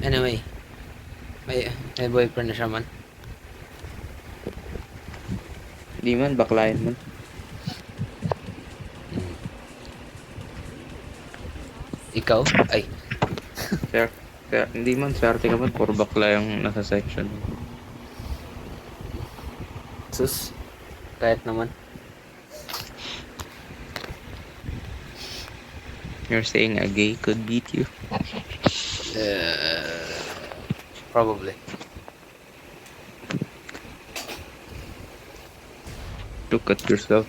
Anyway, may boyfriend na siya man. Di man, baklayan man. Ikaw? Ay, Sir, hindi man, swerte ka man, puro bakla yung nasa section. sus. Kahit naman. You're saying a gay could beat you? Uh, Probably. Look at yourself.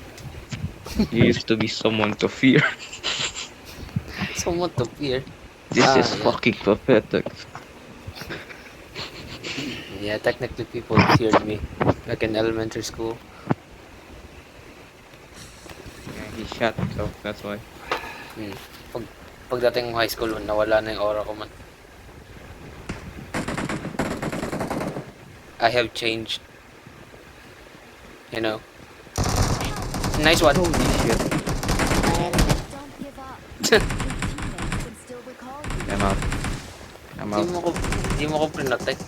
You used to be someone to fear. Somewhat to fear. This is Yeah. fucking pathetic. Yeah, technically people feared me. Like in elementary school. Yeah, he shot, so that's why. Hmm. Pag, pagdating mo high school, nawala na yung aura ko man. I have changed. You know. Nice one. Holy shit. Don't give up. Your teammates can still recall you. I'm out. I'm out. Di mo ko prinotek.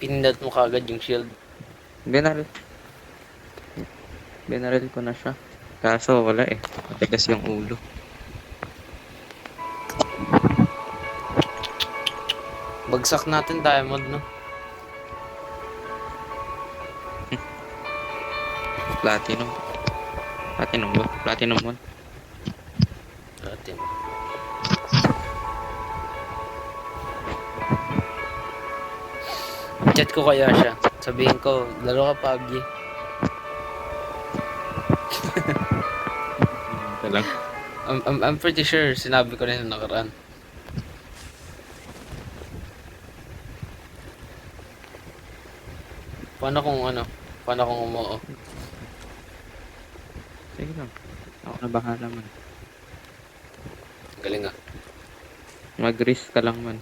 Pinindot mo kagad yung shield. Binaril. Binaril ko na siya. Kaso wala eh. Matigas yung ulo. Bagsak natin diamond, no? Platinum. Platinum ba? Platinum 1. Natin. Chat ko kaya siya. Sabihin ko, laro ka PUBG. Ito lang. I'm pretty sure sinabi ko rin na nakaraan. Paano kung umuo? Sige lang. Ako na bahala man. Galing ah. Mag-risk ka lang man.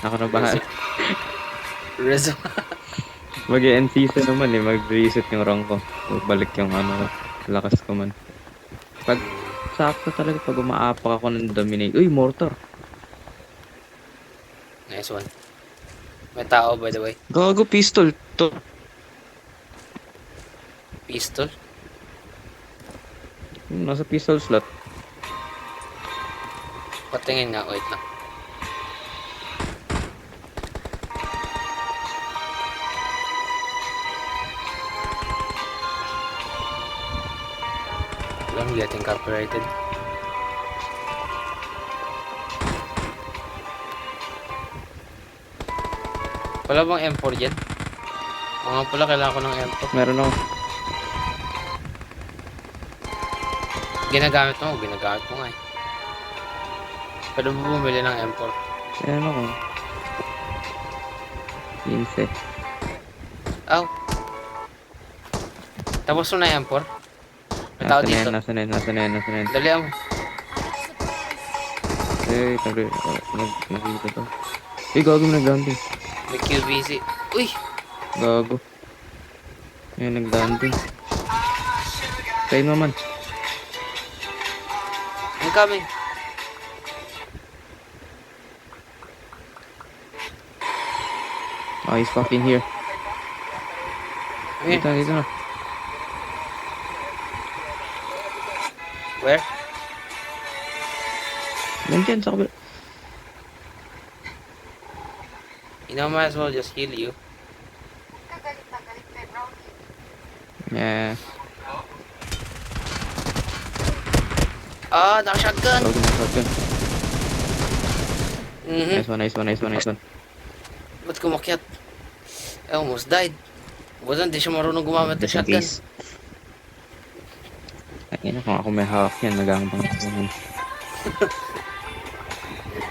Ako na bahala. Rezo. Mag-end season naman eh. Mag-reset yung rank ko. Balik yung lakas ko man. Pag sakto talaga pag umaapak ako ng dominate. Uy, mortar. Nice one. May tao by the way. Gago pistol. To. Pistol. Nasa pistol slot. Patingin nga, wait lang. I'm getting copyrighted. Wala bang M4 dyan? O nga pala, kailangan ko ng M4. Meron ako. Ginagamit mo nga eh. Pwede mo bumili ng M4. Meron ako. 15. Aw. Tapos mo na yung M4? May tao dito. Nasa na yan. Dalihan mo. Eh, nagkita to. Eh, gago mo nag-landing. May QBC. Uy! Gago. Ayun, nag-landing. Try mo man. I'm coming. Oh, he's fucking here. Here. Dito na. Where? Nandiyan sa kabila. You know, might as well just heal you. Yeah. Ah, naka-shotgun! Gago na shotgun. Mhm. Nice one. Ba't kumakyat? I almost died. Buwan, di siya marunong gumamit ng Just in shotgun. case. Ay, kung ako may hawak yan, nagangabang ako naman.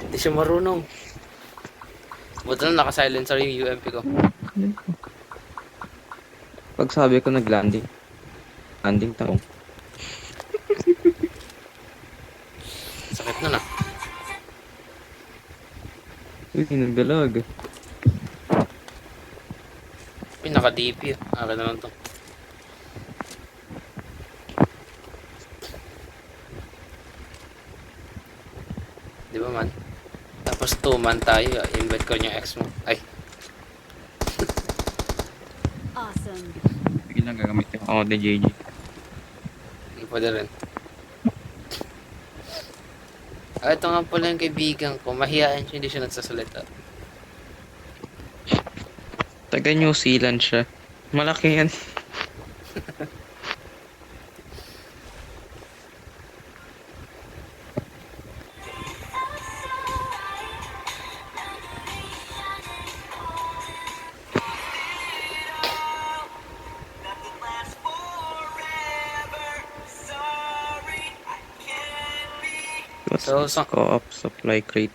Di siya marunong. Buwan na naka-silencer yung UMP ko. Pag sabi ko nag-landing, landing tanong. Sakit na na. Uy, nagdalag. Uy, naka-DP. Akin na lang to. Di ba man? Tapos 2-man tayo. Invite ko yung ex mo. Ay, Awesome. Sige lang, gagamitin ko ni JJ. pwede rin. Ah, ito nga pala yung kaibigan ko. Mahihain siya, hindi siya nagsasalita. Taga New Zealand siya. Malaki yan. So, Co-op supply crate.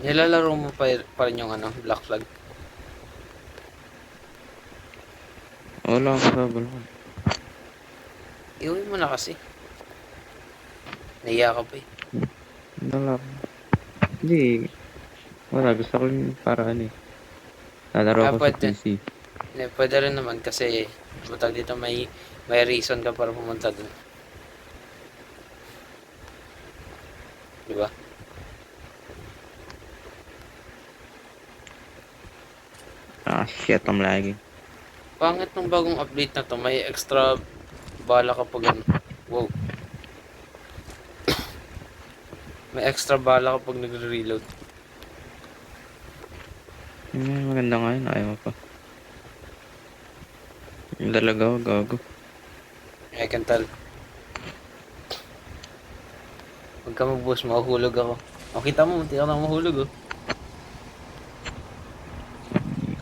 nilalaro mo pa rin yung ano, Black Flag. Wala ako sa balon. Iuwi mo na kasi. Naiya ka pa eh. Wala ako. Hindi. Wala. Gusto ko yung paraan eh. Lalaro Ah, ko sa pwede. PC. Hindi, pwede rin naman kasi butag dito may reason ka para pumunta dun. Di ba? Ah, shit. I'm lagging. Pangit ng bagong update na to, may extra bala kapag ano. Wow. May extra bala kapag nagre-reload. Maganda nga yun. Ayaw mo pa. Yung dalaga ko, gago. I can tell. Huwag ka mag-boost, mahuhulog ako. O, kita mo, munti ako na mahulog oh.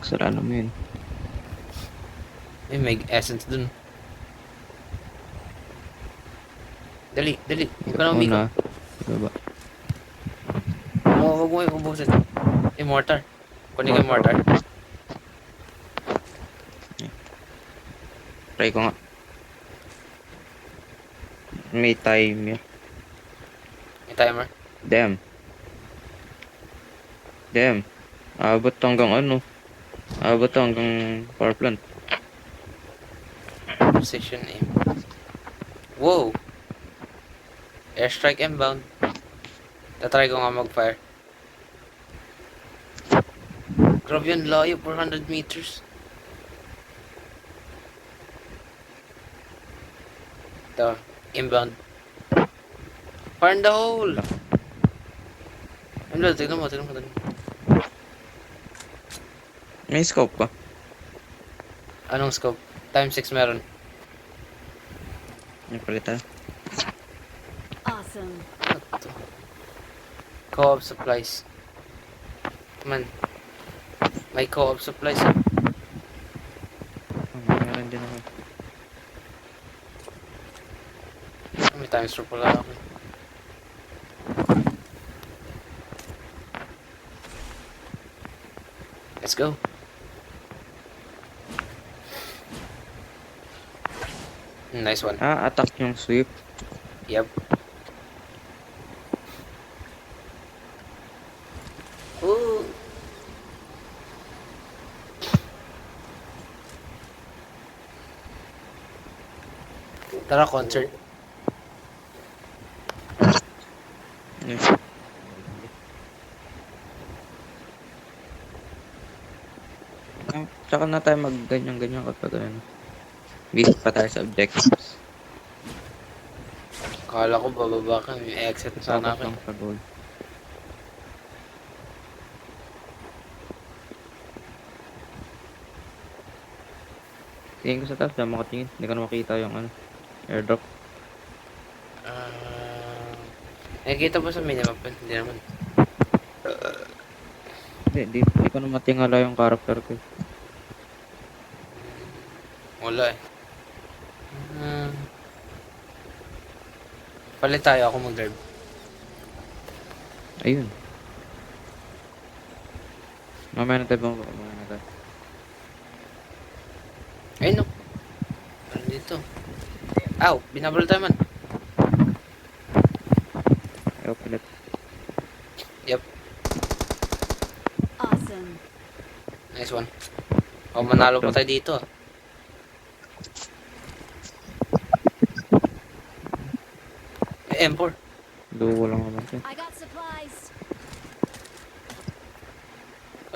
Kasalanan mo yun. May essence dun. Dali, dali. Huwag ka na umiko. Una. Baba. Huwag mo yung ubusin. Mortar. Kunin ko yung mortar. Try ko nga. May time yun. May timer. Damn. Damn. Abot hanggang ano. Abot hanggang power plant. Precision aim. Wow! Airstrike inbound. Tatry ko nga mag-fire. Grabe yun, layo, 400 meters. Ito, inbound. Fire in the hole! Inbound, tignan mo, tignan mo, tignan mo. May scope pa. Anong scope? Times 6 meron. May palit tayo. Awesome. Ito. Co-op supplies. Man. May co-op supplies. Eh. Meron din ako. May times 4 pala ako. Let's go. Nice one. Ah, attack yung sweep. Yep. Ooh. Tara, concert. Yes. Tsaka na tayo mag-ganyan-ganyan kapag ano. Visit pa tayo sa objectives. Kala ko bababa ka. May exit na sana Tapos ako. lang sa goal. Tingin ko sa taas, dyan makatingin. Hindi ko na makita yung ano, airdrop. Nakikita ba sa minimap? Hindi naman. Hindi ko na matingala yung character ko. Wala eh. Palit tayo, ako mag-drive. Ayun. Mamaya na tayo bang mamaya na tayo. Ayun no. Ano dito? Aw! Binabal tayo man. Ayaw pilit. Yep. Awesome. Nice one. O, manalo pa tayo dito ah. M4. Duo lang naman siya. I got supplies.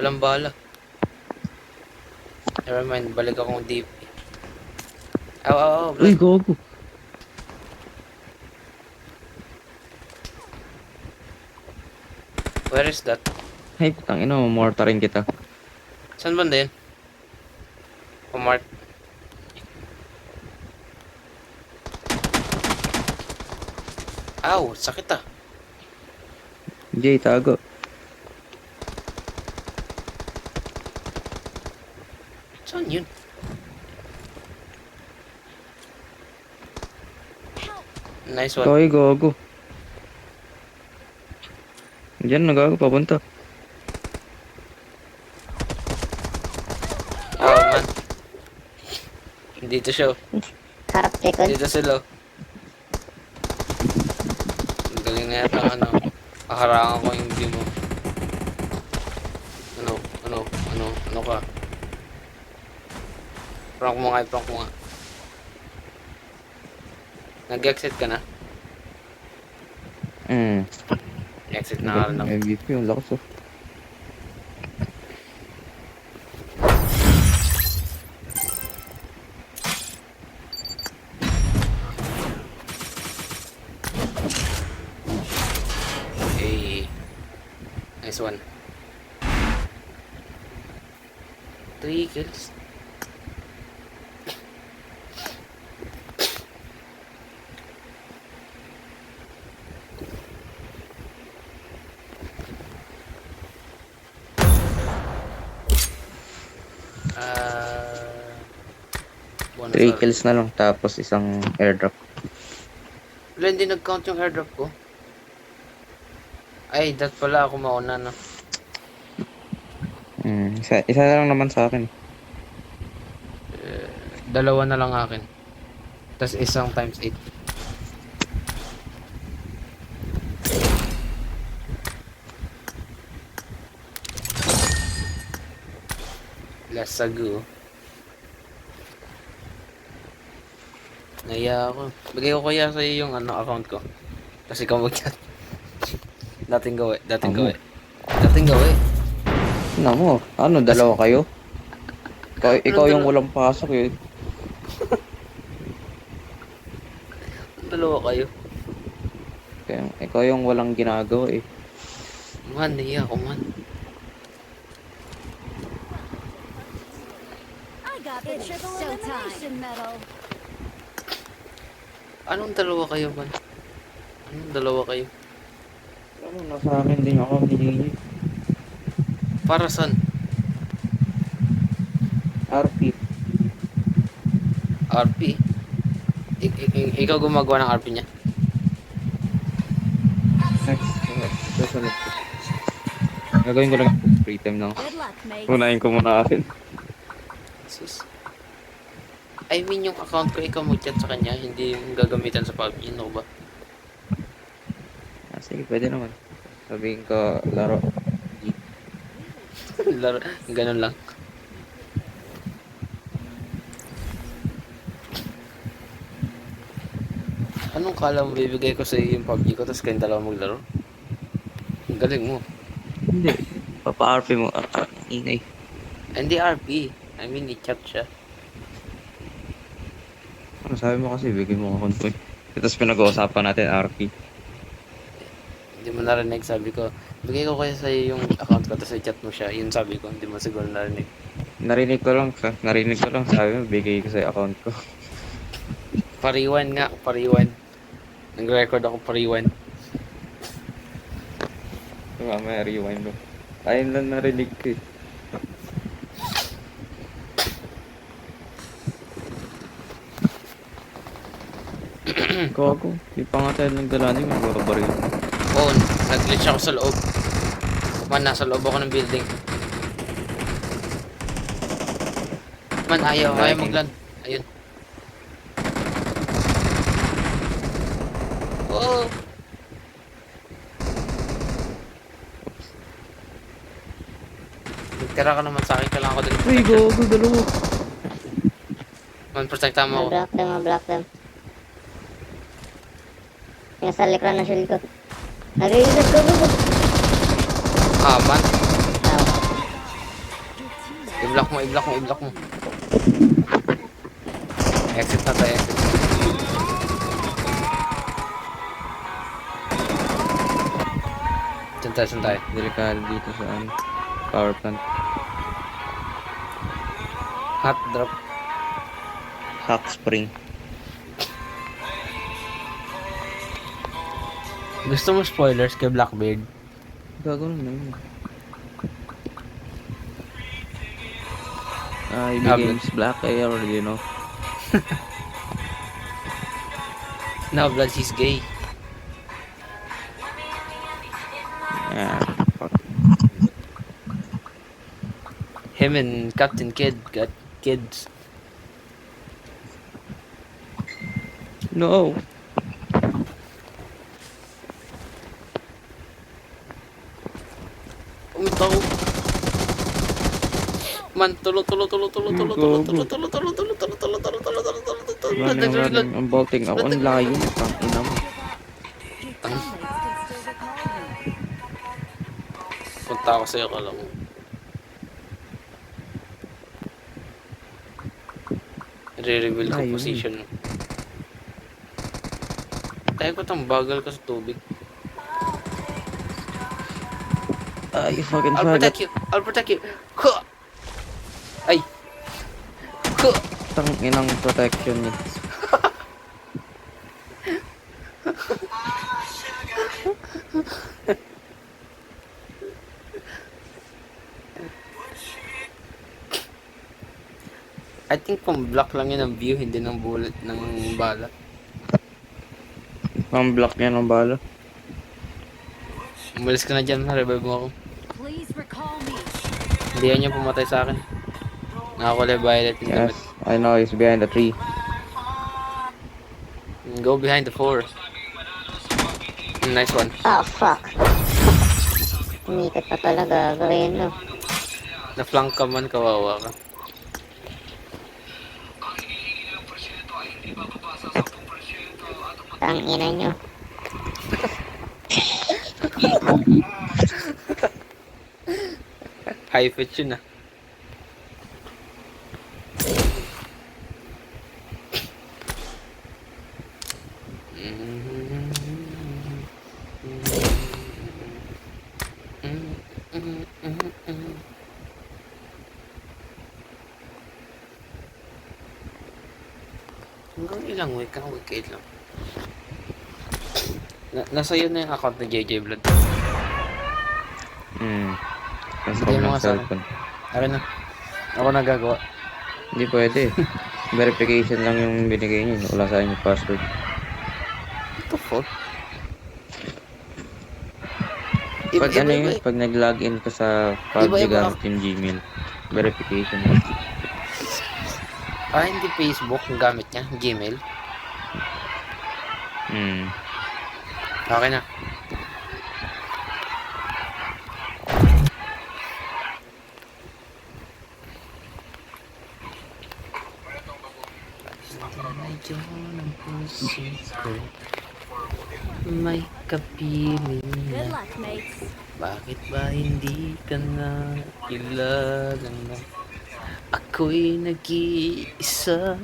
Walang bala. Never mind, balik akong deep. Aw, aw, aw, Uy, Vlad. gago. Where is that? Ay, putang ina, mortarin kita. Saan banda yun? Mark. Aw, sakit ah. Jay, tago. Saan yun? Nice one. Koy, gago. Diyan na gago, papunta. Oh, man. Dito siya. Harap likod. Dito sila. Ang galing na yata ano. Haharangan ko yung view mo. Ano ka? Prank mo nga, prank mo nga. Nag-exit ka na? Exit na nga lang. MVP, ang lakas oh. Hey. Nice one. 3 kills. Bonus 3 or- kills na lang, tapos isang airdrop. Wala, hindi nag-count yung airdrop ko. Ay, that pala ako mauna, no? Isa na lang naman sa akin. Dalawa na lang akin. Tapos isang times 8. Lasagu. Naya ako. Bigay ko kaya sa'yo yung account ko. Kasi ikaw mag-chat. Dating gawi. Ano mo? Ano, dalawa kayo? Ikaw yung walang pasok eh. Dalawa kayo. Ikaw yung walang ginagawa eh. Man, naiya ako man. I got the triple elimination medal. Anong dalawa kayo man? Anong dalawa kayo? Ano, nasa akin din ako ni Para saan? RP. RP? Ikaw gumagawa ng RP niya? Next. Susunod. Gagawin ko lang free time lang. Good luck, mate. Unahin ko muna akin. Sus. I mean yung account ko, ikaw mag-chat sa kanya, hindi yung gagamitan sa PUBG, no ba? Sige, pwede naman. Sabihin ko, laro. Laro, ganun lang. Anong kala mo bibigay ko sa iyo yung PUBG ko tapos kayong dalawa maglaro? Ang galing mo. Hindi. Papa-RP mo. Ingay. Hindi RP. I mean, i-chat siya. Ano sabi mo kasi, bigyan mo account ko eh. Tapos pinag-uusapan natin RP. Hindi mo narinig, sabi ko. Bigay ko kaya sa iyo yung account ko tapos i-chat mo siya. Yun sabi ko, hindi mo siguro narinig. Narinig ko lang, sabi mo, bigay ko sa account ko. Pariwan nga, pariwan. Nag-record ako pariwan. Mamaya rewind mo. Ayun lang narinig ko eh. Gago, di pa nga tayo nagdala niyo, magbabaril. Oo, nag-glitch ako sa loob. Man, nasa loob ako ng building. Man, ayaw magland. Ayun. Oh! Nagtira ka naman sa akin, kailangan ko din. Uy, gago, dalawa. Man, protektahan mo ako. Mablock them. Nasa likuran na shield ko. Nag-reload ko. Ah, man. Ow. I-block mo, i-block mo, i-block mo. Exit na tayo, exit. Saan tayo? Delikado dito sa ano, power plant. Hot drop. Hot spring. Gusto mo spoilers kay Blackbeard? Gagawin na yun. He Habla. becomes black, I already know. No, Blood, he's gay. Yeah, fuck. Him and Captain Kidd got kids. No! Umitaw. Man, tulo. Running, ang bolting ako, ang layo, pang ina mo. Your teammates can still recall you. Punta ako sa'yo, kala mo. Re-reveal ko Ayun. position mo. Tayo ko tang bagal ka sa tubig. You fucking I'll faggot. protect you! I'll protect you! Huh! Ay! Huh! Tang inang protection niya. I think kung block lang yun ang view, hindi ng bullet ng bala. Pang block niya ng bala. Umalis ka na dyan, revive mo ako. Please recall me. Hindi yan yung pumatay sa akin. Nakakulay violet yung Yes, damit. I know, he's behind the tree. Go behind the 4. Nice one. Oh, fuck. Umikot pa talaga. Gawin mo. Na-flank ka man, kawawa ka. Tangina nyo. High fetch yun ah. Hanggang ilang week ka, week 8 lang. Nasa yun na yung account ni JJ Blood. Nasa Hindi ng mo nga sa akin. cellphone. Akin na. Ako nagagawa. Hindi pwede. Verification lang yung binigay niyo. Wala sa inyo password. What the fuck? Pag ano yun, pag nag-login ka sa PUBG Iba-iba gamit yung Gmail, verification. Hindi Facebook ang gamit niya, Gmail. Okay na. Ng puso ko, may kapiling Good na. luck, mates. Bakit ba hindi ka na kilala na ako'y nag-iisa?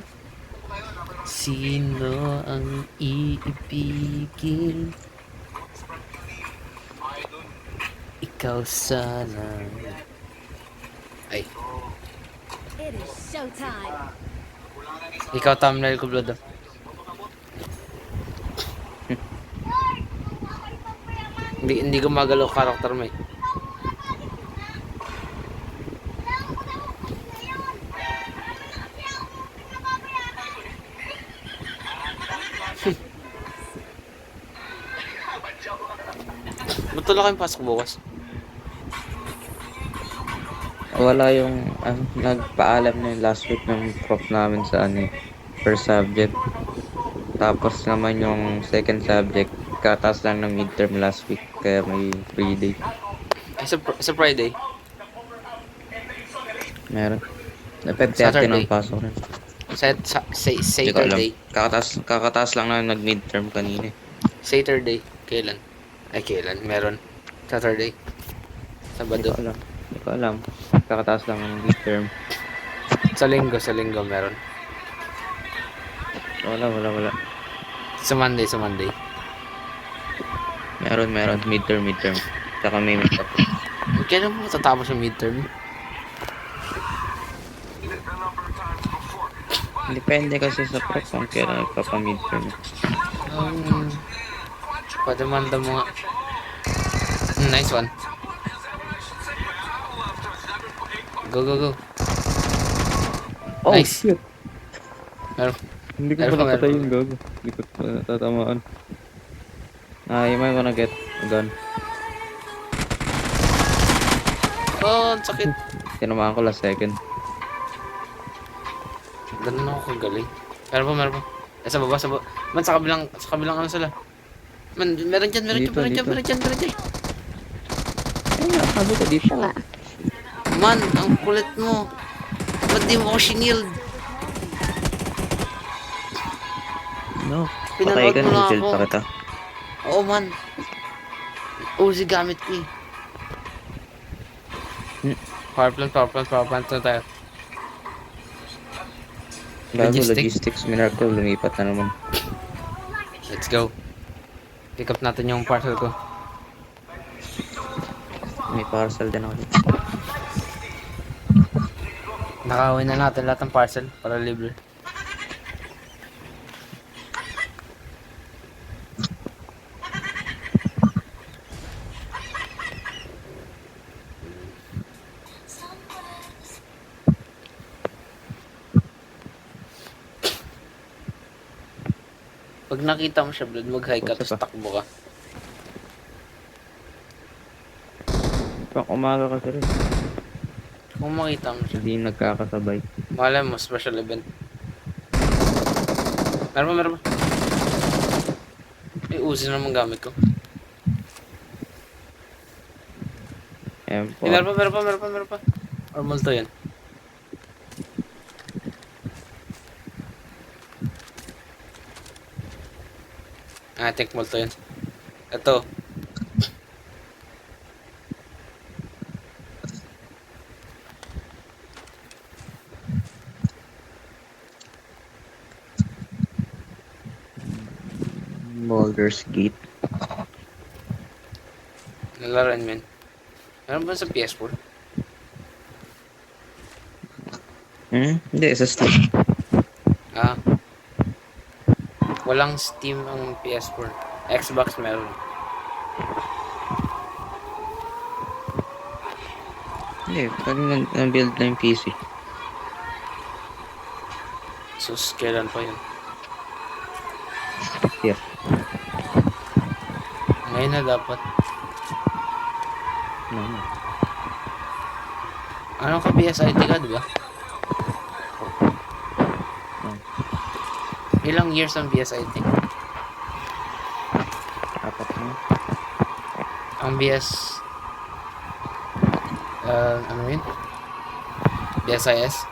Sino ang iibigin? Ikaw sana. Ay, It is showtime. ikaw thumbnail ko, Blood. Hindi gumagalaw karakter mo eh. Ba't wala kayong pasok bukas? Wala yung, nagpaalam na yung last week ng prof namin sa ano eh, first subject. Tapos naman yung second subject, katas lang ng midterm last week, kaya may free day. Ay, sa Friday. Meron. Napeperte Saturday. ng pasok rin. Hindi ko alam. Saturday. Kakatas lang na nag-midterm kanina. Saturday. Kailan? Ay, kailan? Meron. Saturday. Hindi Sabado. ko alam. kakataas lang ng midterm. Sa linggo meron. Wala. Sa Monday. Meron. Midterm. Tsaka may matapos. Kailan mo matatapos yung midterm? Depende kasi sa prof kung kailan nagpapa-midterm. Um, Padamanda mo nga. Nice one. Go. Oh, Nice. shit! Meron. Hindi ko Meron pa pa, napatay meron yung gago. Hindi ko pa tatamaan. You might wanna get a gun. Oh, ang sakit. Tinamaan ko last second. Ganun ako kagaling. Meron pa. Sa baba. Man, sa kabilang ano sila. Man, meron dyan. Dito. Meron dyan. Ayun nga, sabi ko dito. Ito nga. Man, ang kulit mo. Ba't di mo ako shinield? No. Pinanood Patay ka mo na, lang i-shield ako. pa kita. Oo, man. Uzi gamit ko eh. Power plant na tayo. Gago, Logistic. logistics, miracle, lumipat na naman. Let's go. Pick up natin yung parcel ko. May parcel din ako dito. Nakawin na natin lahat ng parcel para libre. Pag nakita mo siya, blood, mag-high ka, Basta tapos pa. takbo ka. Pang umaga kasi rin. Kung makita mo siya, Hindi nagkakasabay. malay mo, special event. Meron pa. May Uzi naman gamit ko. Ayan po. Meron pa. Or multo yan. I think multo yan. Ito. Baldur's Gate. Nalaran men. Meron ba sa PS4? Hindi, sa Steam. Ah. Walang Steam ang PS4. Xbox meron. Hindi, pag na-build na yung PC. Sus, kailan pa yun? Yeah. Ngayon na dapat. No. Ano ka PSIT ka, di ba? Ilang years ang PSIT? Apat na. Ang BS... ano yun? BSIS?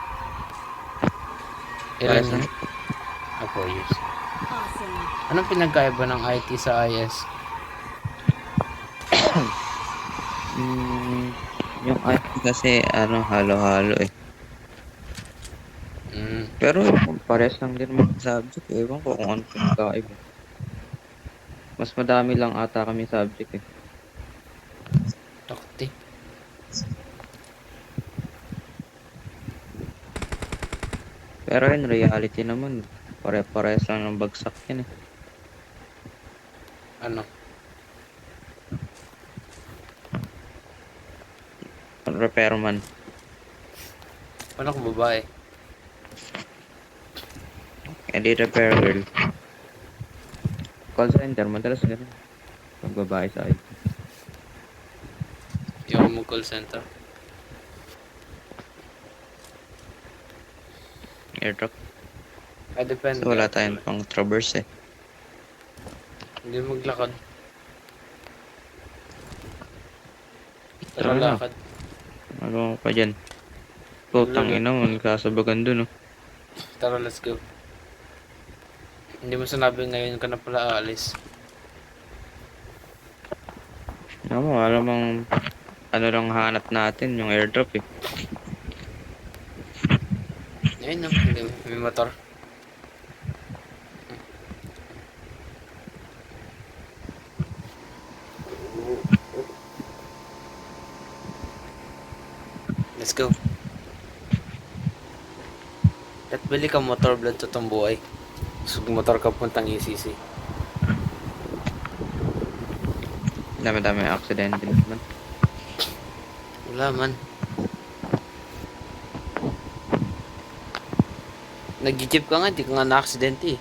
Ilan Parang yun? 4 years. Awesome. Anong pinagkaiba ng IT sa IS? Yung IT kasi, halo-halo eh. Pero pares lang din mga subject. Ewan ko kung ano pinagkaiba. Mas madami lang ata kami subject eh. Takti. Pero in reality naman, pare-pares lang ng bagsak yan eh. Ano? Repairman. Paano kung babae? Hindi repair girl. Call center, madalas ganun. Pag babae sa IT. Yung mo call center. Airdrop. Ay, depende. So wala tayong pang traverse eh. Hindi maglakad. Tara Tara na. lakad. Ano pa dyan? Putang ina mo, nagkasabagan dun oh. Tara, let's go. Hindi mo sinabi ngayon ka na pala aalis. Alam mo, ano lang hanap natin, yung airdrop eh. Ayun no, hindi, may motor. Let's go. At bili ka motor, blood, totoong buhay. So, motor ka puntang ECC. Dami-dami accident din naman. Wala man. Nag-jeep ka nga, di ka nga na-aksidente eh.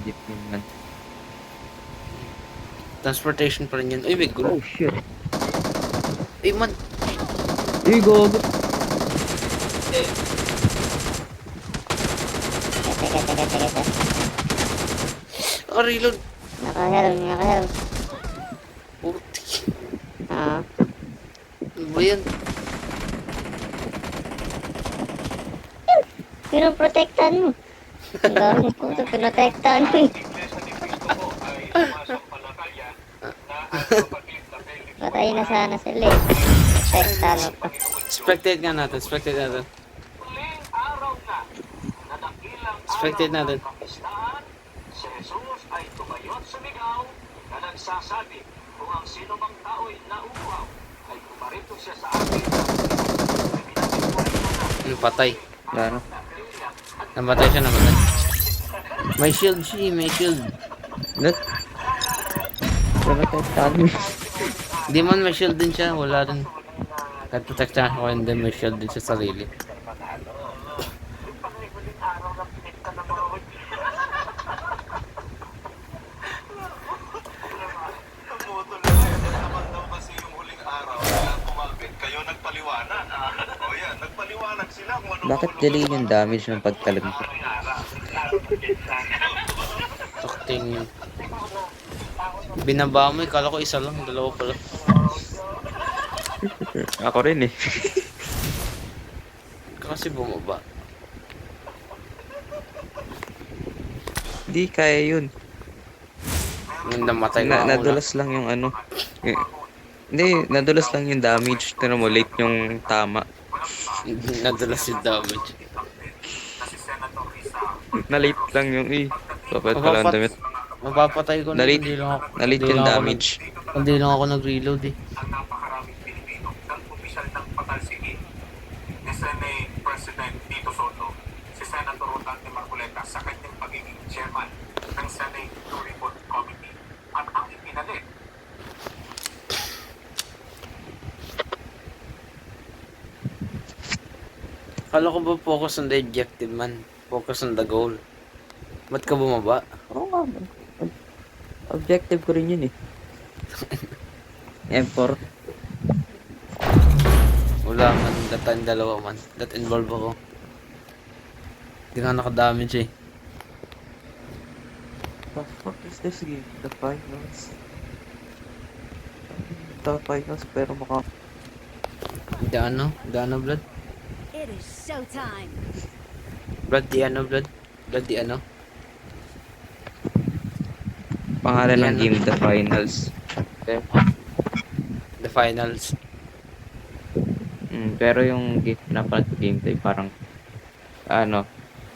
Jeep naman. Transportation pa rin yun. Uy, may gulo. Oh shit. Ay man, Uy, gogo. Teka. reload. Naka-helm. Puti. Oo. Ano ba yan? Pinoprotektahan mo. Ang dami ko ito, pinotektahan mo. Patay na sana sila eh. Protektahan mo pa. Spectate nga natin, spectate natin. Spectate natin. Si Jesus ay tumayot sumigaw na nagsasabi kung ang sino mang tao'y nauuhaw ay kumarito siya sa akin. Patay. Wala na. Namatay siya, namatay. May shield siya, may shield. Not. Protektahan mo. Di man may shield din siya, wala rin. Kahit protektahan ko, and then may shield din siya sarili. Bakit delay yung damage ng pagtalon ko? Takting. Binaba mo, kala ko isa lang, dalawa pala. Ako rin eh. Kasi bumaba. Hindi kaya yun. Nung namatay ko Nadulas lang yung ano. Hindi, nadulas lang yung damage. Tignan mo, late yung tama. Nadulas yung damage. Na-late lang yung Papat pala ang damit. Mapapatay ko na, Na-late, hindi lang ako. na-late yung damage. Hindi lang ako nag-reload eh. Ang napakaraming Pilipino ng opisyal ng patalsigin ni Senate President Tito Soto, si Senator Rodante Marcoleta sa kanyang pagiging chairman ng Senate Blue Ribbon Committee at ang ipinalit Kala ko ba focus on the objective man? Focus on the goal. Ba't ka bumaba? Oo nga. Objective ko rin yun eh. M4. Wala man, tayong dalawa man. That involve ako. Hindi nga nakadamage eh. The fuck is this game? The finals? The finals pero The ano, blood? It is showtime. Blood, the ano, blood? Blood, the ano? pangalan ng Yan. game, The Finals. The finals. Pero yung gameplay parang ano,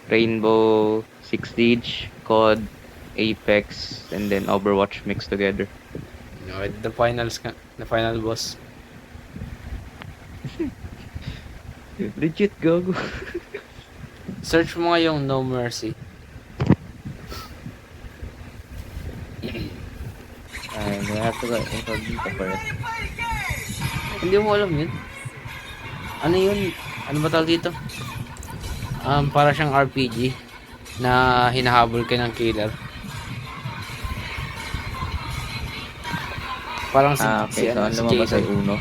Rainbow Six Siege, COD, Apex, and then Overwatch mixed together. No, the finals ka. The final boss. Legit gago. Search mo nga yung No Mercy. I have to go incognito first. Hindi mo alam yun. Ano yun? Ano ba tawag dito? Para siyang RPG na hinahabol ka ng killer. Parang si, Okay, so si ano lumabas ay Jason. Uno.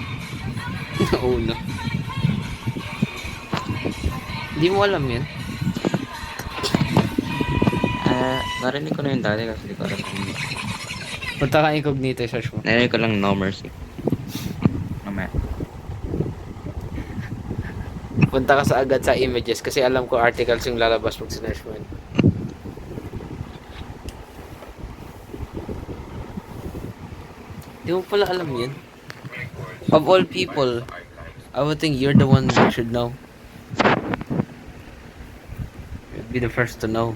Uno. Hindi mo alam yun? Narinig ko na yung dati kasi di ko alam kung Punta ka incognito, search mo. narinig ko lang No Mercy. Mamaya. Punta ka sa agad sa images kasi alam ko articles yung lalabas pag sinearch mo yun. Di mo pala alam yun. Of all people, I would think you're the one that should know. Be the first to know.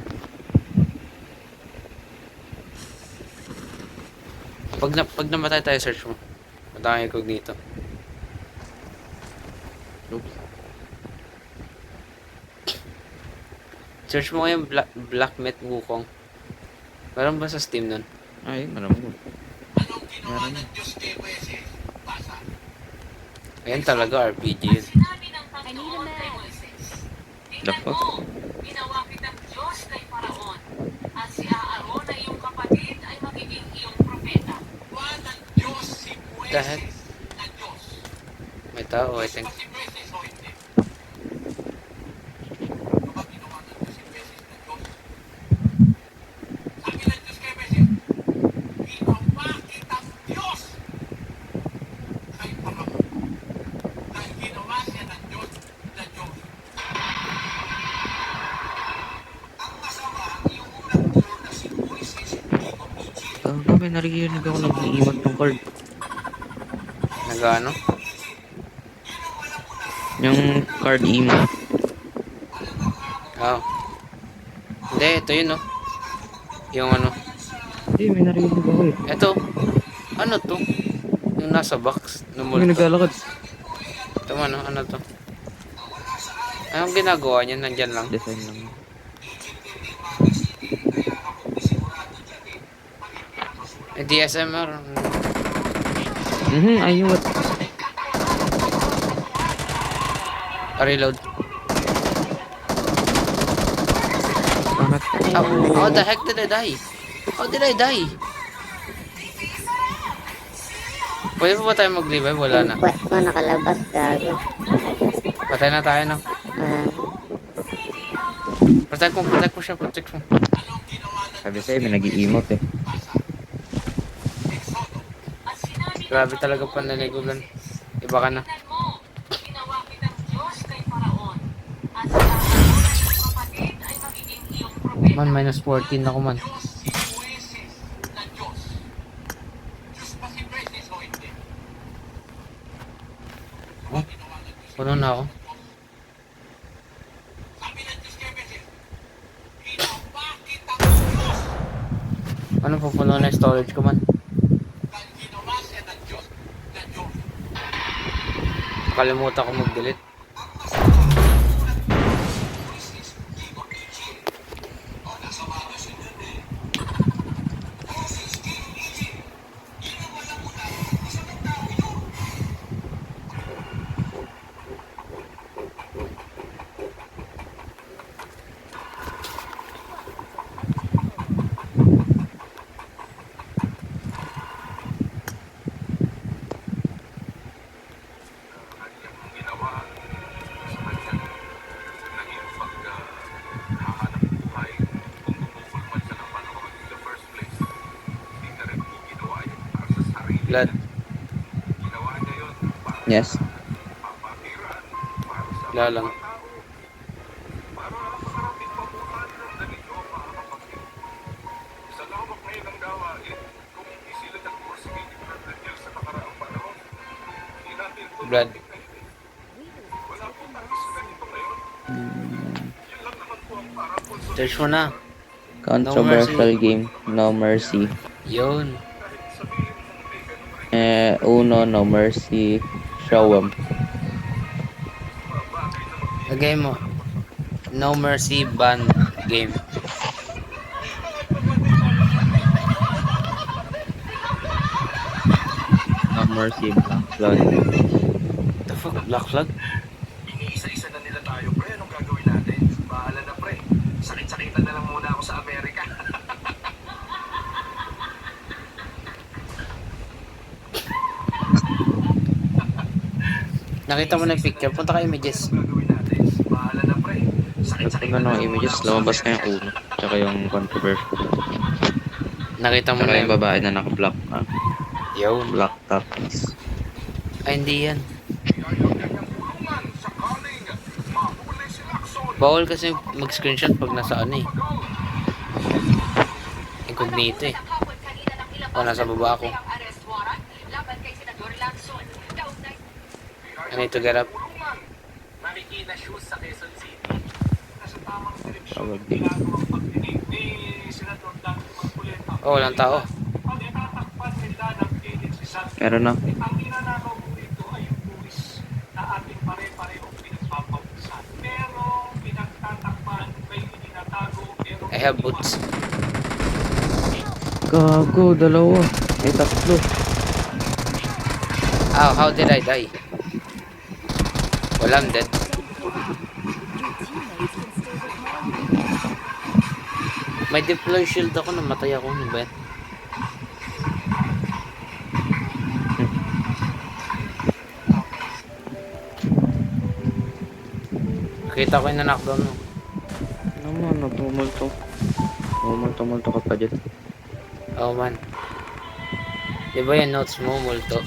Pag namatay tayo, search mo. Matang incognito. Oops. Search mo yung Black Myth Wukong. Meron ba sa Steam nun? Ay, alam mo. Meron. Ayan talaga, RPG yun. I need a man. The fuck? Ginawa kitang Diyos kay Paraon, at si Aaron na iyong kapatid ay magiging iyong propeta. Juan ng Diyos si The heck? Bueses na Diyos. May tao, I think. Si Bueses o hindi? Ano ba ginawa ng Diyos si Bueses na Diyos? Sabi ng Diyos kay Bueses, ginawa kitang Diyos kay Paraon. Dahil ginawa siya ng Diyos na Diyos. Ang masama, yung unang Diyos na si Bueses, hindi ko pichil. May narinig ako nag-iiwan ng card. Nagano? Yung card email. Oh. Hindi, ito yun, no? Yung ano. Hindi, may narinig ako eh. Ito. Ano to? Yung nasa box. May Numulto. naglalakad. Ito ano to? Anong ginagawa niya? Nandyan lang. Design lang. DSMR. Ayun. Reload. Bakit? How the heck did I die? How did I die? Pwede pa ba tayo mag-revive? Wala na. Quest mo nakalabas, gago. Patay na tayo, no? Ah, Protect mo siya, protect mo. Sabi sa'yo, may nag-i-emote eh. Grabe talaga panaligulan. Iba ka na. Tingnan mo, ginawa kitang Diyos kay Paraon, at si Aaron na iyong kapatid ay magiging iyong propeta. Man, minus 14 ako man. Diyos si Bueses na Diyos. Diyos ba si Bueses o hindi? Oh, puno na ako. Sabi ng Diyos kay Bueses, ginawa kitang Diyos Ano po puno na yung storage ko man? dahil ginawa siya ng Diyos na Diyos. Kalimutan ko mag-delete. Kanyang ginawa sa kanyang naging paghahanap buhay kung tumukol man siya ng panahon in the first place. Hindi na rin po ginawa yun para sa sarili Blood. niya. Ginawa niya yun para Yes. sa kapatiran, para sa Wala lang. mga tao, para makarating pamuhan ng ganito ang mga kapatid. Sa lawak na ilang gawain, kung hindi sila nag-pursige ni Brother Jill sa nakaraang panahon, hindi natin ito Blood. wala po tayo sa ganito ngayon. Yun lang naman po ang para po sa Search mo na. Controversial game. No Mercy. Yun. Uno, No Mercy. Show 'em. Lagay mo. No Mercy Band Game. No Mercy. Black Flag. The fuck? Black Flag? Iniisa-isa na nila tayo, pre. Anong gagawin natin? Bahala na, pre. Sakit-sakitan na lang muna ako sa Amerika. Nakita mo na yung picture. Punta ka images. Anong gagawin natin? Bahala na, pre. Ito Sakit-sakitan na na ng lang images. muna ako sa Lumabas na Amerika. yung uno. Tsaka yung controversial. Nakita mo Tsaka na yung yung... babae na naka-black. Yun. Black top. Ay, hindi yan. Ayaw kanyang kulungan sakaling mahuli si Lacson. Bawal kasi mag-screenshot pag nasa ano eh. Incognito eh. O, nasa baba ako. I need to get up. Marikina Shoes sa Quezon City. Nasa tamang Tawag din. ginagawang pagdinig ni Senador Dante Marcoleta. Oh, walang tao. Pag itatakpan nila ng agency sa Meron na. ang ninanakaw po rito ay yung buwis na ating pare-parehong pinagpapawisan. Pero pinagtatakpan, may itinatago, pero I have boots. Gago, dalawa. May tatlo. Oh, how did I die? Well, I'm dead. Your teammates can still recall you. May deploy shield ako, namatay ako. Ano ba yan? Kita ko yung na-knockdown mo. Naman, nagmumulto. Mumulto-multo ka pa dyan. Oh man. Di ba yung notes mo, multo?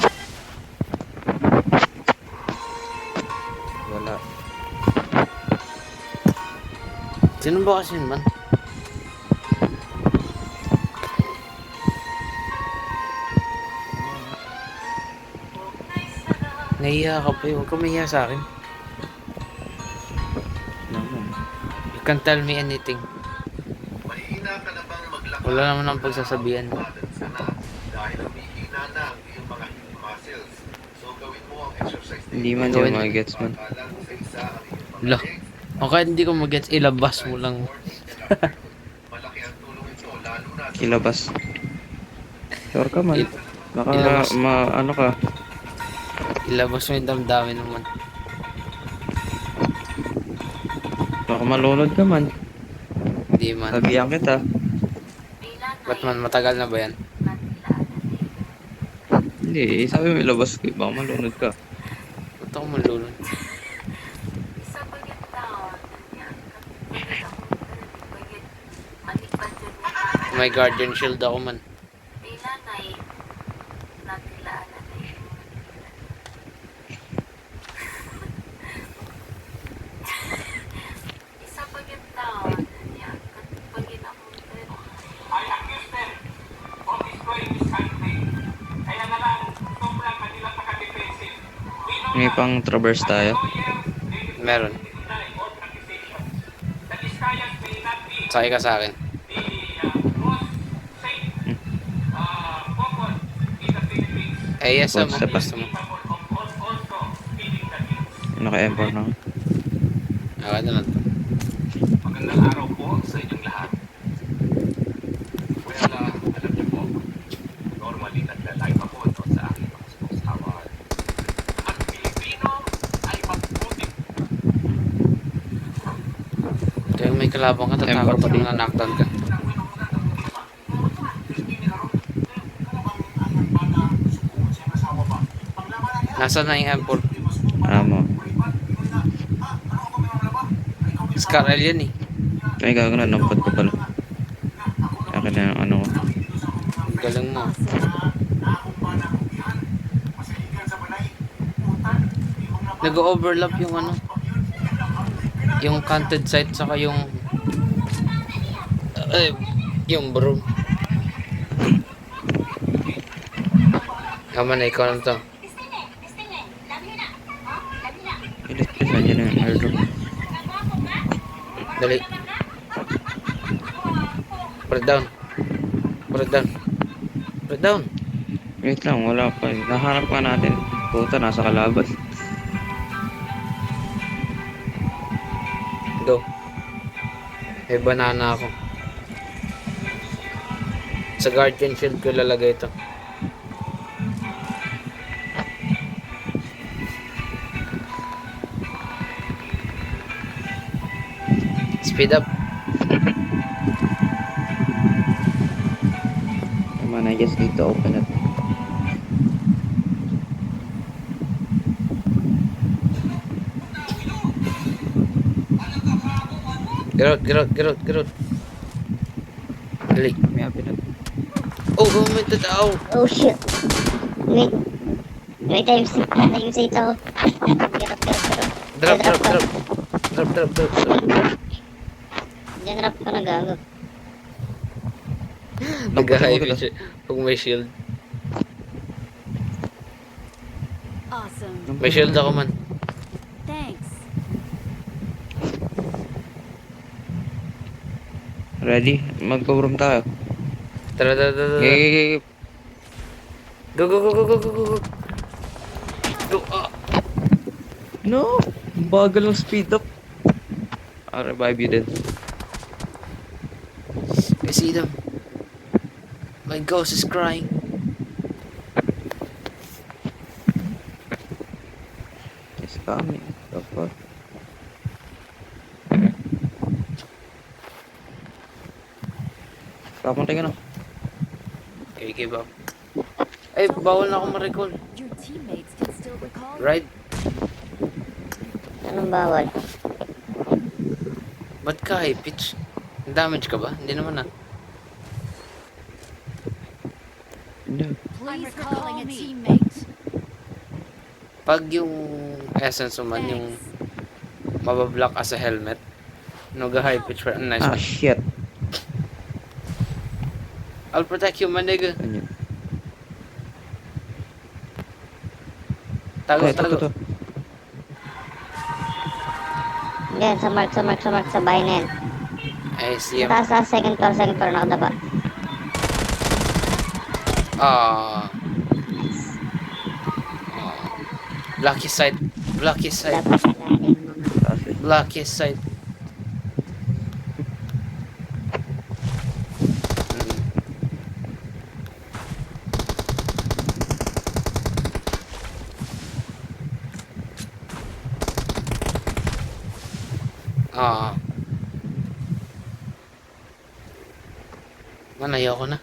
Wala. Sino ba kasi yun man? Nahiya ka pa eh. Huwag ka mahiya sa akin. Naman. You can tell me anything. mahihina ka na bang maglakad? Wala naman ang pagsasabihan. Balance ka na dahil humihina na ang iyong mga muscles. So gawin mo ang exercise na Hindi man Gawin. yung mga gets man. Pagkalang sa isa ang iyong mga Lah. legs. O kahit hindi ko mag-gets, ilabas mo lang. Malaki ang tulong ito, lalo na sa Ilabas. Sure ka man. Il- Baka ilabas. ano ka. Ilabas mo yung damdamin naman. Baka malunod ka man. Hindi man. Sabihan kita. Ba't man matagal na ba yan? Hindi, sabi mo ilabas ko. Baka malunod ka. Ba't ako malulun? May guardian shield ako man. I accuse them of destroying this country. Kaya na lang, sobrang kanila pagka-defensive. We know May that pang traverse tayo. lawyers, they will Meron. deny all accusations. The Vizcayas may not be Sakay ka sa akin. the most safe focus in the Philippines. Eh, yes mo. Basta pa. Gusto mo. Capable of also feeding the kids. Naka-M4 na. Okay na lang. Magandang araw po sa inyong lahat. Well, alam niyo po, normally nagla-live ako no, sa aking mga sports hour. Ang Pilipino ay magputik. Kaya may kalabang ka, tatakot pag na-knockdown ka. Nasaan na yung M4? Amo. Scar L yan eh. Ay, gago na. Nampad ko pala. Akin na yung ano ko. Galing mo. Nag-overlap yung ano. Yung canted site saka yung yung bro. Kaman na ikaw lang to. Ilit ka. Nandiyan na yung airdrop. Dali. Put it down. Put it down. Put it down. Wait lang, wala pa. Nahanap ka natin. Puta, nasa kalabas. Go. May banana ako. Sa guardian shield ko lalagay ito. Speed up. Come on, I just need to open it. Get out, get out, get out, get out. Dali. May open it. Oh, may tao. Oh shit. Wait. Wait, I'm safe ako. Get up. Drop, drop, drop. Drop, drop, drop, drop. Diyan drop ka na gago. Nag-highway siya. Pag may shield. Awesome. May shield ako man. Thanks. Ready? Magpo-room tayo. Tara, tara, tara, tara. Gigi. Go, go, go, go, go, go, go, go. Go, ah. No! Bagal ng speed up. I'll revive you then. I see them. My ghost is crying. It's coming. The fuck? Papunta ka na. Okay, give up. Ay, bawal na ako ma-recall. Your teammates can still recall you. Right? Anong bawal? Ba't ka high pitch? Damage ka ba? Hindi naman ah. No. Please calling a teammate. Pag yung essence mo man, yung Thanks. mabablock as a helmet, no ga high pitch for nice Ah, one. shit. I'll protect you, man nigga. Ano yun? Tago, Ito, tago. ito. Yan, sa mark, sa bahay na yan. I see him. Sa taas, second floor, nakadapa. Ah. Block his side. Block his side. Dapat natin. Taas eh. Block his side. Mm. Ah. Man, ayoko na.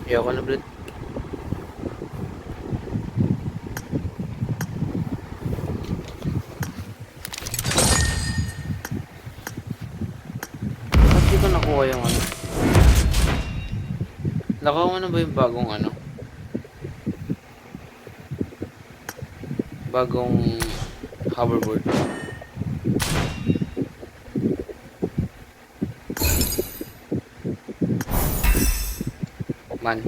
Ayoko na, Brad. Ba't di ko nakuha yung ano? Nakuha mo na ba yung bagong ano? Bagong hoverboard? Man.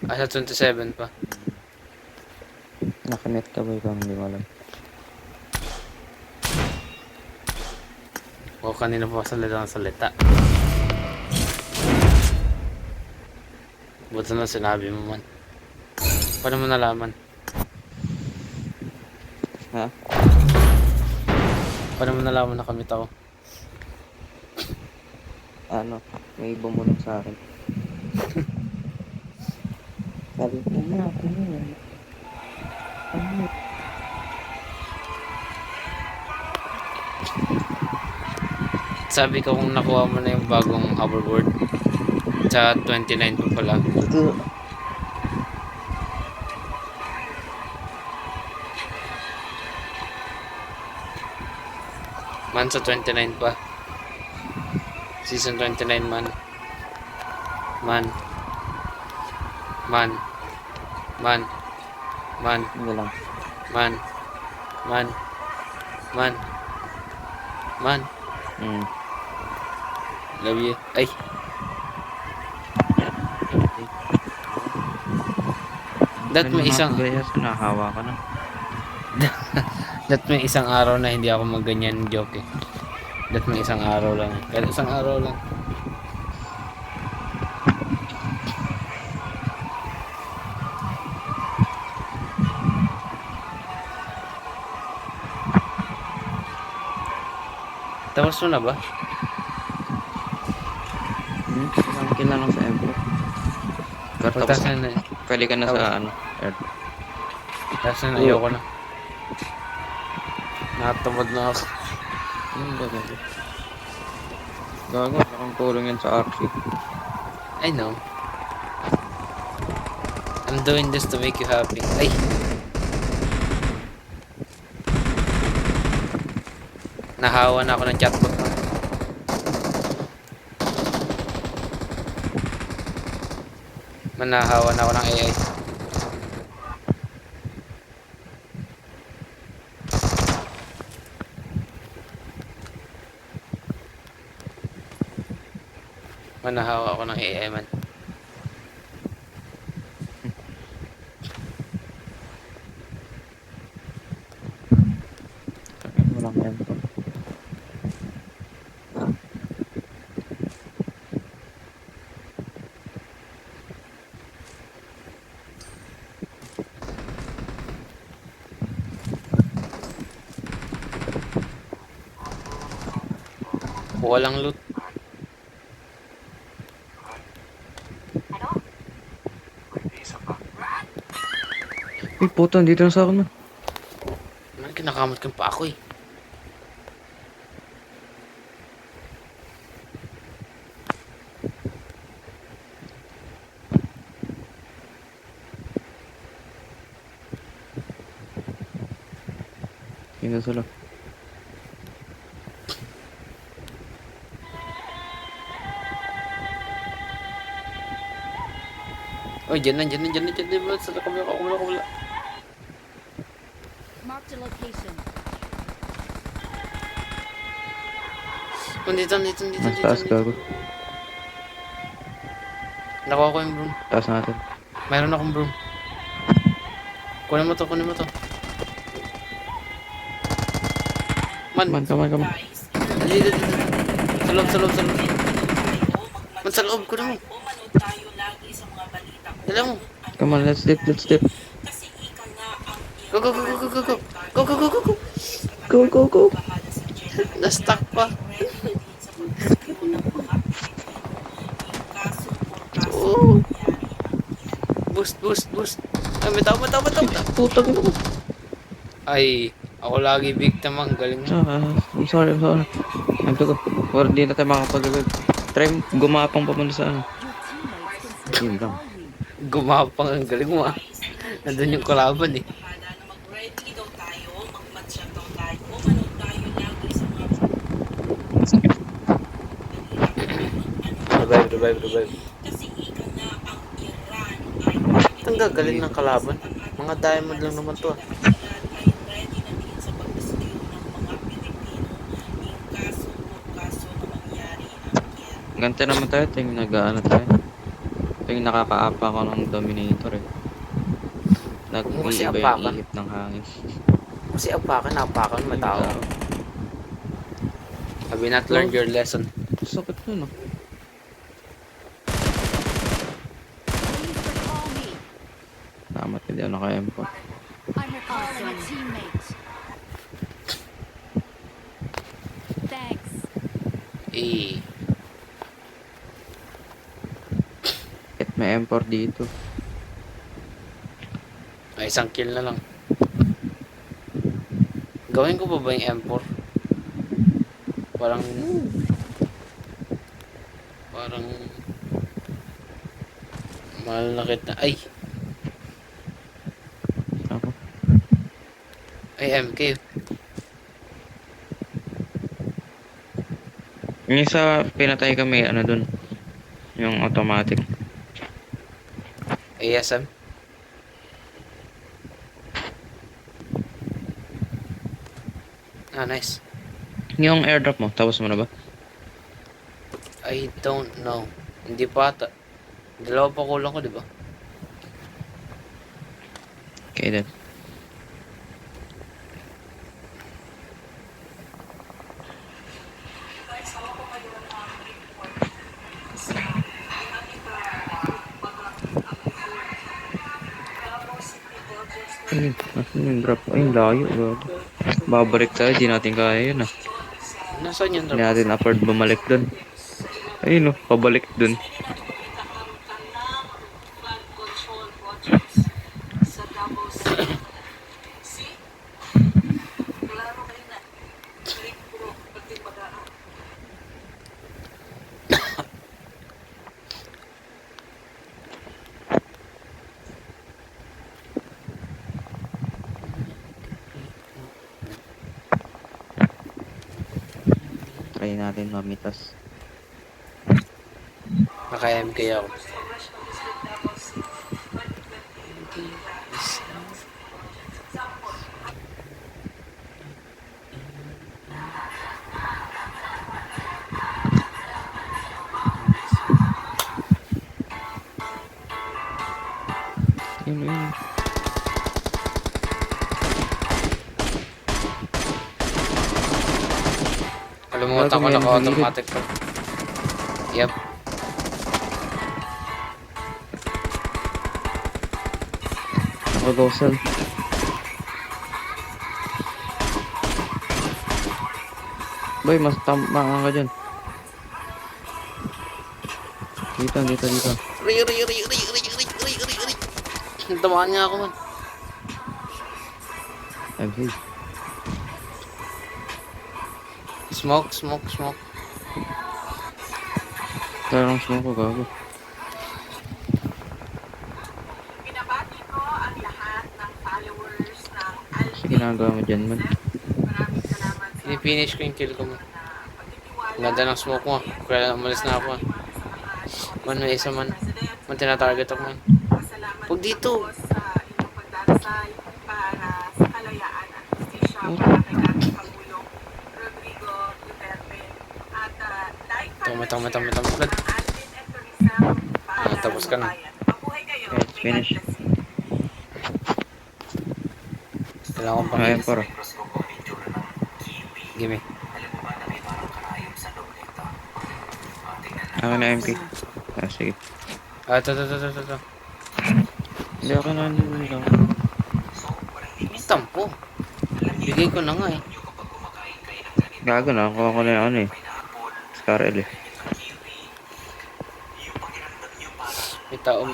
Asa 27 pa. Nakanet ka ba ikaw? Hindi mo alam. O kanina pa salita ng salita. Buti na sinabi mo man. Paano mo nalaman? Ha? Paano mo nalaman na kamit ako? Ano? May bumulong sa akin. Sabi ko, Sabi ko kung nakuha mo na yung bagong hoverboard. Sa 29 pa pala. Man, sa 29 pa. Season 29 man. Man. Man. Man. Man. Hindi lang. Man. Man. Man. Man. Hmm. Love you. Ay. That may isang Nahawa ka na. that may isang araw na hindi ako magganyan joke eh. That may isang araw lang. Kahit isang araw lang. Tapos mo na ba? Isang kill na lang sa Emperor. Tapos, Tapos na eh. pwede ka na sa ano, Earth. Tapos na ayoko na. Nakatamad na ako. Ano ba gago? Gago, nakang tulong yan sa RC. I know. I'm doing this to make you happy. Ay! Nahawa na ako ng chatbot mo. Manahawa na ako ng AI. Manahawa ako ng AI man. Walang M4. Walang loot. Isa pa. Uy, puto, dito na sa akin na. Man, kinakamot kang pa ako eh. Dito sila. Oy, dyan na. Sa kumula. Marked a location. Dito. Mas taas gago. Nakuha ko yung broom. Taas natin. Mayroon akong broom. Kunin mo to. Man, Come on. dito. Sa loob. Man, sa loob, kunin mo. Manood tayo lagi sa mga balita ko. Dala mo. Come on, let's dip. Kasi ika nga ang Go. bahala sa general. Na-stuck pa. Ready na din sa pag-rescue ng mga Pilipino. Yung kaso por kaso Oo. nangyari ang Boost. Ay, may tao. Putang ina ko. Ay, ako lagi victim. Ang galing mo. I'm sorry. Nagto ko. Or di na tayo makapag-web. Try gumapang papunta sa ano. Your Yun teammates can still lang. call you. Gumapang, ang galing mo ah. Nandun yung kalaban eh. bahala na mag-ready daw tayo, mag-match daw tayo, manood tayo lagi sa mga Revive. kasi ika nga ang Iran ay Ang gagaling ng kalaban. Mga diamond lang naman to ah. ay ready na din sa pag-rescue ng mga Pilipino yung kaso por kaso na mangyari ang Iran. Ganti naman tayo. Ito yung nag-ano tayo. Ito yung nakakaapa ko ng Dominator eh. Kasi apakan. Nag-iiba-ihip ng hangin. Kasi apakan, may tao. Have you not learned your lesson? Sakit nun ah. Please recall me. Damat hindi ako naka-M4. I'm recalling a teammate. Thanks. Eh, Kahit may M4 dito. ay isang kill na lang. Gawin ko pa ba yung M4? Parang malakit na. Ako. Ay MK. Yung isa pinatay kami, ano dun? Yung automatic. ASM. Ah, nice. Yung airdrop mo, tapos mo na ba? I don't know. Hindi pa ata. Dalawa pa kulang ko, di ba? Okay then. Asan yung drop? Ay, layo. God. Babalik tayo, di natin kaya yun ah. Nasaan yung Hindi drop? natin afford bumalik dun. Ayun oh, pabalik dun. Flood control projects sa Davao City. See? Klaro kayo na. Trip bro, pati bagaan. Try natin mamitas. Naka MK ako. Yun. Kalimutan ko Bago yan, naka-automatic to. Yep. Naka-gosal. Boy, mas tama ka dyan. Dito. Tamaan niya ako man. I'm safe. Smoke. Tarang smoke ko, gago. Binabati ko ang lahat ng followers ng Alvin. Kasi ginagawa mo dyan, man. Maraming salamat sa Finish ko yung kill ko mo. pagtitiwala. Ganda ng smoke mo. Kaya umalis na ako. Man, may isa man. Man, tinatarget ako man. Pasalamat Huwag dito. ako sa inyong pagdarasal para sa kalayaan at justisya para kay dating Pangulong Rodrigo Duterte. At like, Tama. follow, and share ang Alvin and Teresa para Tapos sa ka na. bayan. Mabuhay kayo. Yes, May finish. God bless you. Kailangan ko pang Ayan, para. Gimme. Ako na MK. Ah, sige. Ito. Hindi ako na nila. Tampo. Bigay ko na nga eh. Gago na, kuha ko na yung ano eh. Scarel eh. May tao.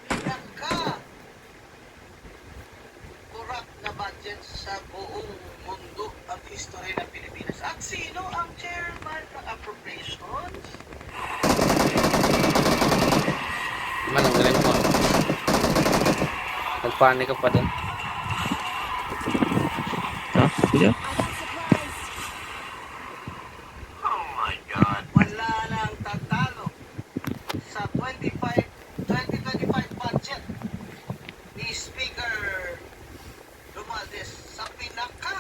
Pinaka kurap na budget sa buong mundo at history ng Pilipinas. At sino ang chairman ng appropriations? Man, ang galing mo. Nagpanik ka pa din. Ha? Sige. I got supplies. Oh my God. Wala nang tatalo sa 2025 budget ni Speaker Romualdez sa pinaka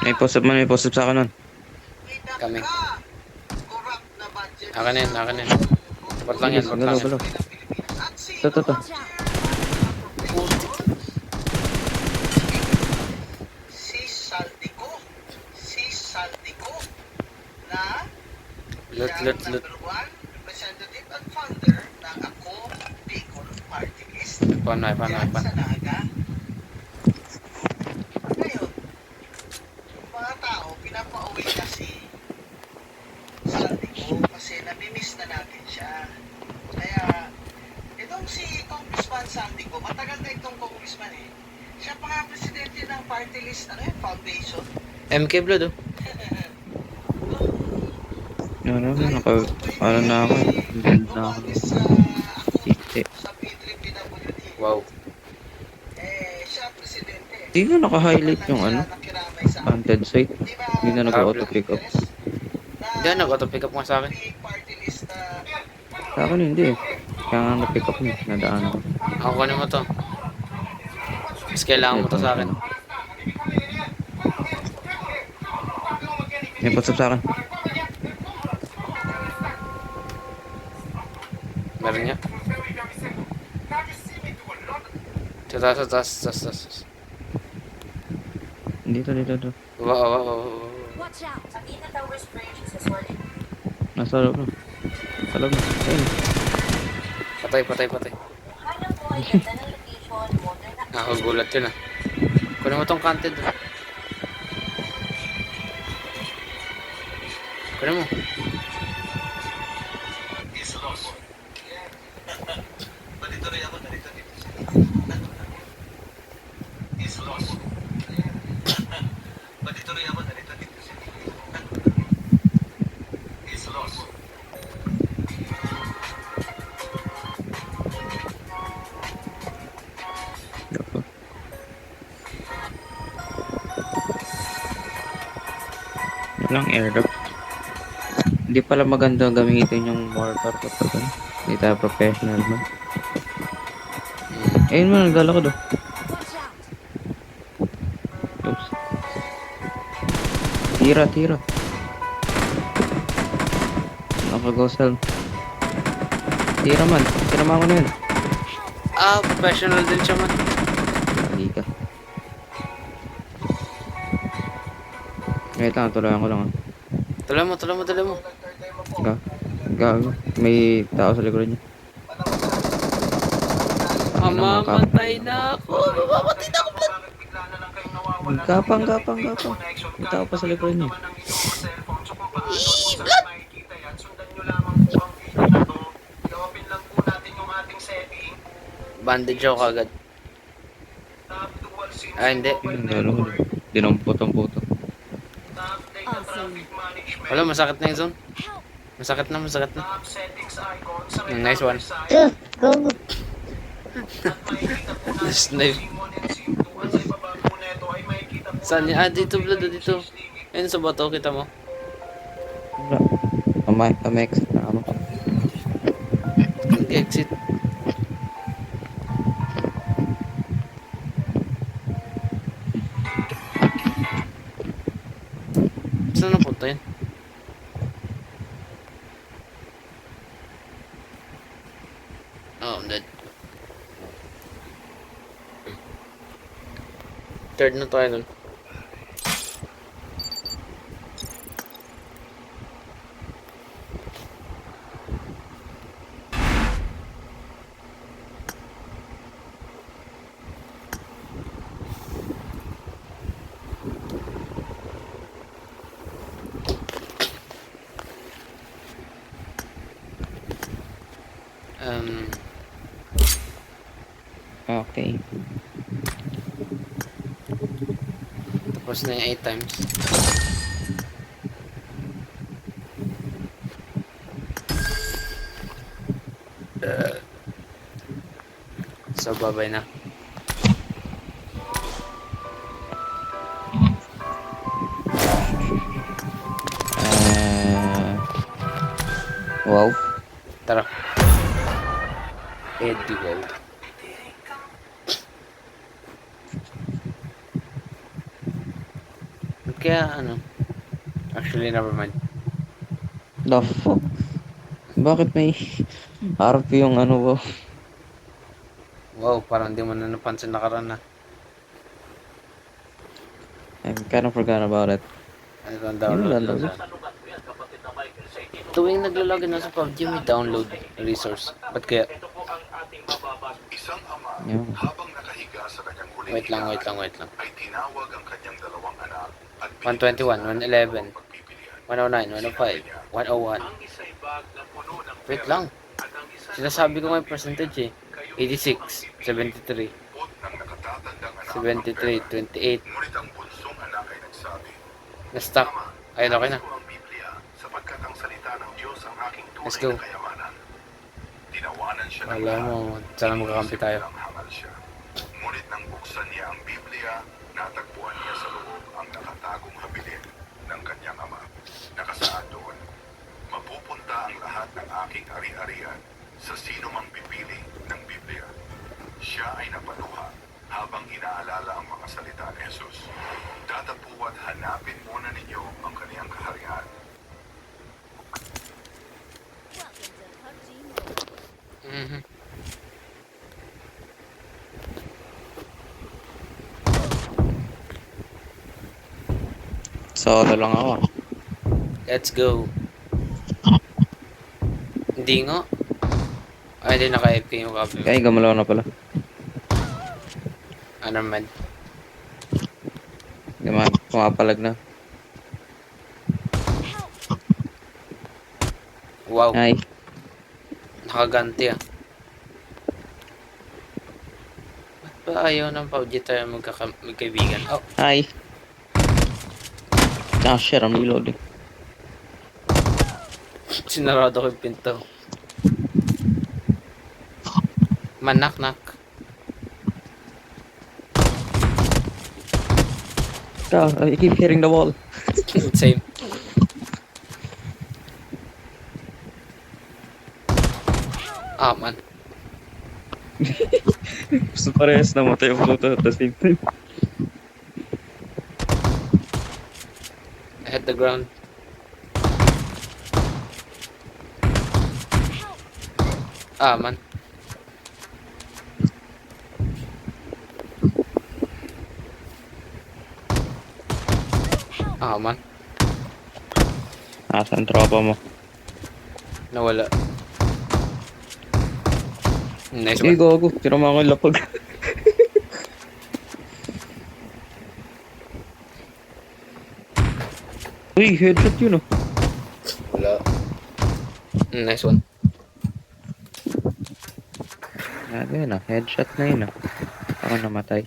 May post-up sa akin nun. Kami. kurap na budget Akin na yan. Bot lang yan. Galaw. At sino Ito. Watch out. Si Saldico na Lut. number one representative at founder ng Ako Bicol Party List. Panay. Yan sa Naga. Ngayon, mga tao, pinapauwi na si Saldico kasi namimiss na natin siya. Kaya, itong si Congressman Saldico, matagal na itong congressman eh. Siya pa nga presidente ng party list, foundation. MK Blood oh. Ano na ako. Build na ako. Titi. Sa P3PWD. Wow. Siya presidente. Hindi na naka-highlight yung ano. Nakiramay sa Planted site. Hindi na nag-auto pick up. Hindi, nag-auto-pick up nga sa akin. Party list na Sa akin hindi eh. Kaya nga na-pick up niya. Nadaan ako. Ako kunin mo to. Mas kailangan mo to sa akin. May post-up sa akin. Meron niya. Sa taas. Dito. Wow. Watch out. Nasa loob na. Ayun. Patay. Nakagulat yun ah. Kunin mo tong canted. Kunin mo. Dito. Walang airdrop. Hindi pala maganda gamitin yung mortar kapag ano. Hindi tayo professional man. Ayun man, nagdala ko do. Watch out. Oops. Tira. Mag-gosal. Tira man. Tira mo ako na yun. Ah, professional din siya man. Hindi ka. Wait lang, tuloyan ko lang ah. Tuloy mo, tuloy mo, tuloy mo. Gago. May tao sa likod niya. Mamamatay na ako. Mamamatay na ako. Bakit bigla na lang kayong nawawala? Gapang. May tao pa sa likod niya. Makikita yan. Sundan nyo lamang po ang video na to. Gawapin lang po natin yung ating setting. Bandage ako agad. Tap dual SIM Ah, hindi. mobile Ang lalo ko. network. Dinampot-ampoto. Tap data traffic management. Wala, masakit na yung zone. Masakit na. Tap settings icon sa Nice one. Go, go. At makikita po natin Snipe. SIM 1 and SIM 2. At sa ibaba po neto ay makikita po Saan niya? Ah, dito, natin Vlad, dito. Ayun sa bato, kita mo. Wala. Exit na ako. Exit. Saan napunta yun? Oh, I'm dead. Third na tayo nun. Okay. Tapos na yung 8 times. So, babay na. Wow. Tara. Eddie wow. Kaya ano? Actually, never mind. The fuck? Bakit may RP yung ano ba? Wow, parang di mo na napansin nakaraan na. I kind of forgot about it. Ano kang download Yun, lang download. sana. Tuwing naglalagin na sa PUBG, may download resource. Ba't kaya? Isang ama Yun. habang nakahiga sa kanyang huling Wait lang. higaan, ay tinawag ang kanyang dalawang anak at 121, 111, pagpipilian. 109, 105, 101. Ang isa'y bag na puno ng Wait pera lang. at ang isa Sinasabi ko nga yung percentage eh. 86, 73, put ng nakatatandang anak 73, 28. Ngunit ang bunsong anak ay nagsabi, Na-stuck. Ayun, okay na. "Nais ko ang Biblia sapagkat ang salita ng Diyos ang aking Let's tunay go. na kayamanan." Tinawanan siya ng Wala lahat. mo, sana magkakampi tayo. Inisip nilang hangal siya. Ngunit nang buksan niya ang Biblia, natagpuan niya sa loob ang nakatagong habilin ng kanyang ama. Nakasaad doon, "Mapupunta ang lahat ng aking ari-arian sa sino mang pipili ng Biblia." Siya ay napaluha habang inaalala ang mga salita ni Jesus. Datapuat hanapin muna ninyo ang kaniyang kaharian. Welcome to PUBG Mobile. Mhm. Solo lang ako. Let's go. Hindi nga. Ay, hindi naka-FK yung copy. Ay, gumalaw na pala. Ano man. Pumapalag na. Wow. Ay, Nakaganti ah. Ba't ba ayaw ng PUBG tayo magkaibigan? Oh, ay. Ah, shit, I'm reloading. sinarado ko yung pinto. Manak-nak. God, I keep hitting the wall. Same. Ah, man. Gusto parehas na matay ang photo at the same time. I hit the ground. Ah, man. Ah, man. Nasaan tropa mo? Nawala. Nice Eh, one. gago. Tira mo ako yung lapag. Uy, headshot yun, oh. Wala. Nice one. Ano yun, ah. Headshot na yun, ah. Ako namatay.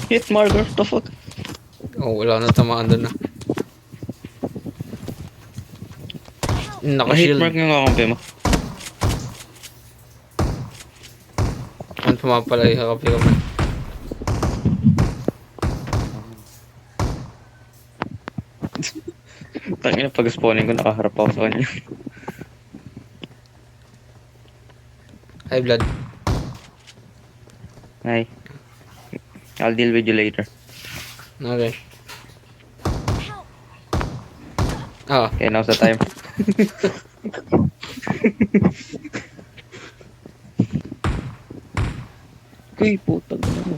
Hit marker, the fuck? Oh, wala na tamaan doon na. Hit Naka-shield. mark yung kakampi mo. Ang pumapalay ka kapi ka man. Tangina, pag-spawning ko, nakaharap ako sa kanya. High blood. Hi. I'll deal with you later. Okay. Ah, Okay, now's the time. Uy, putang ina mo.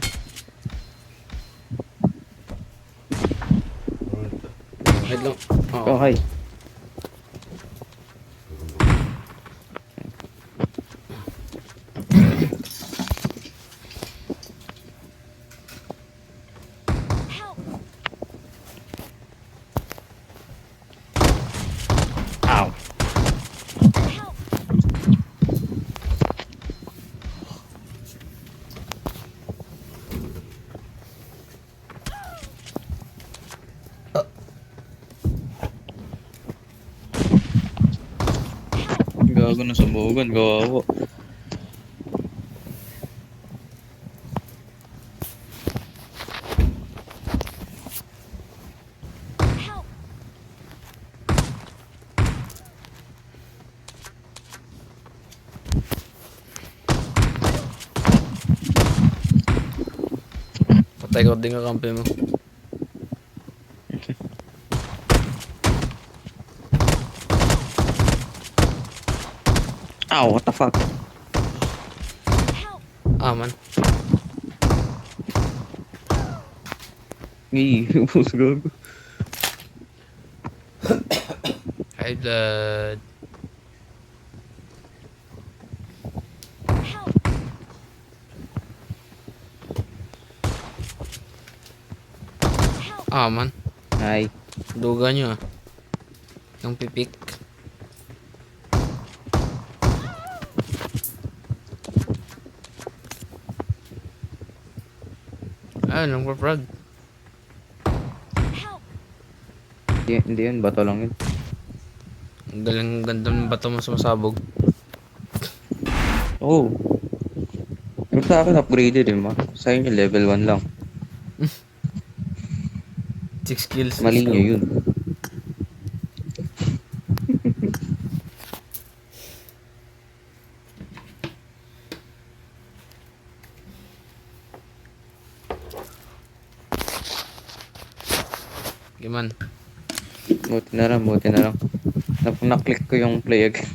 wait lang. Oh, Oh. hi. Ow. Gago na sumbugan, gawa. Patay ko din kakampi mo. Ow, what the fuck? Ah, man. Ih, ubus gago. High blood. Ah, man. Hi. Duga nyo ah. Yung pipik. Ah, nang frag. Hindi yun, bato lang yun. Ang galing ganda ng bato mo sumasabog. Oh. Yung sa akin upgraded eh, ma. Sa inyo level 1 lang. 6 kills. Mali nyo yun. Giman. Buti na lang, buti na lang. Naklik ko yung play again.